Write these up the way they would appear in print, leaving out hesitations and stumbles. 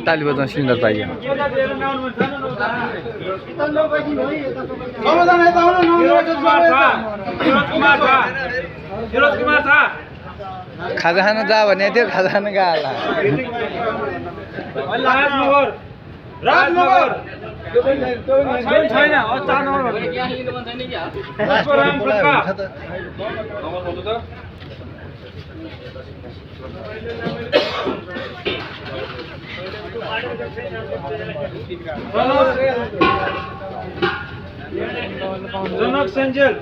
ताली बजाउन सिलिन्डर पाइयो। खाजा खान जा भने त्यो खाजा खान गएला। राजनगर छैन जनक सेन्जेल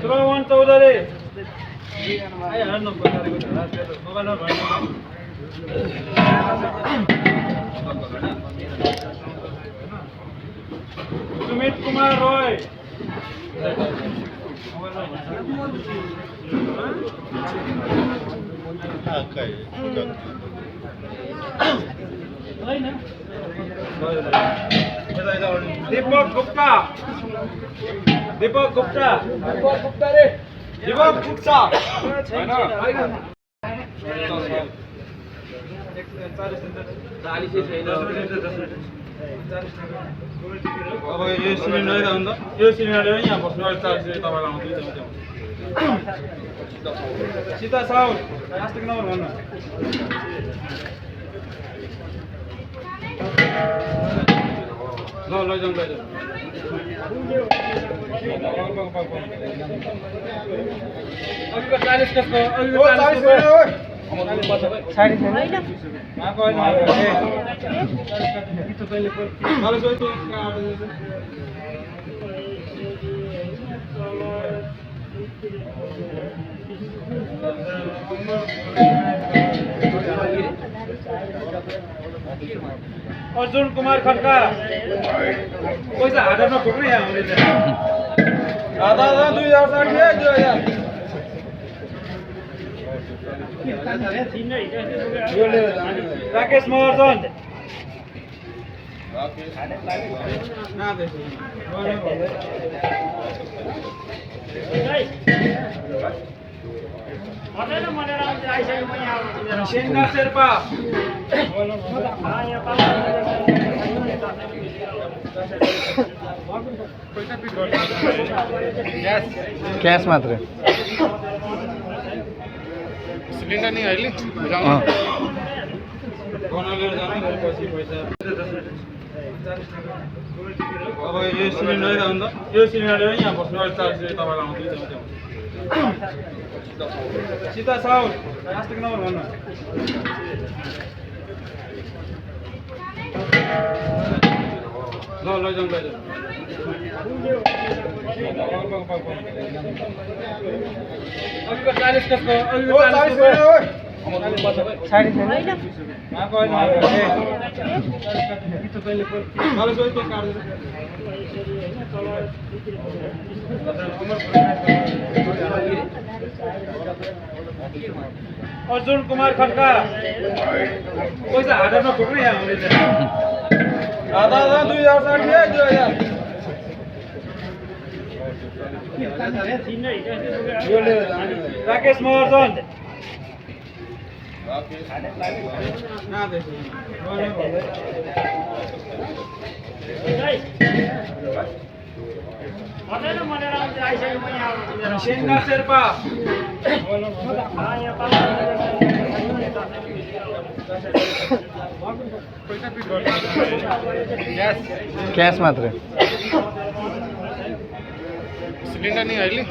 श्रवण चौधरी सुमित कुमार रॉय दीपक गुप्ता दीपक गुप्ता रे दीपक गुप्ता अब यो सिलिन्डर हो नि त यो सिलिन्डर यहाँ बस्नु चार्ज तपाईँलाई आउँछ सीता साउथ प्लास्टिक नम्बर भन्नु ल लैजाउँ अघिको 40 कसको अघिको 40 अर्जुन कुमार खड्का पैसा हातमा खोक्नु यहाँ आउँदैछ आधा 2060 राकेश महर्जन सेन्ना शेर्पा क्यास मात्र सिलिन्डर नि अहिले अब यो सिलिन्डर हो नि त यो सिलिन्डर यहाँ बस्नु चार्ज तपाईँलाई आउँछ सीता साउथ प्लास्टिक नम्बर भन्नु ल लैजाउँ अघिको 40 कसको अघिको 40 अर्जुन कुमार खड्का पैसा हातमा खोक्नु यहाँ आउँदैछ आधा 2060 राकेश महर्जन सेन्ना शेर्पा क्यास मात्र सिलिन्डर नि अहिले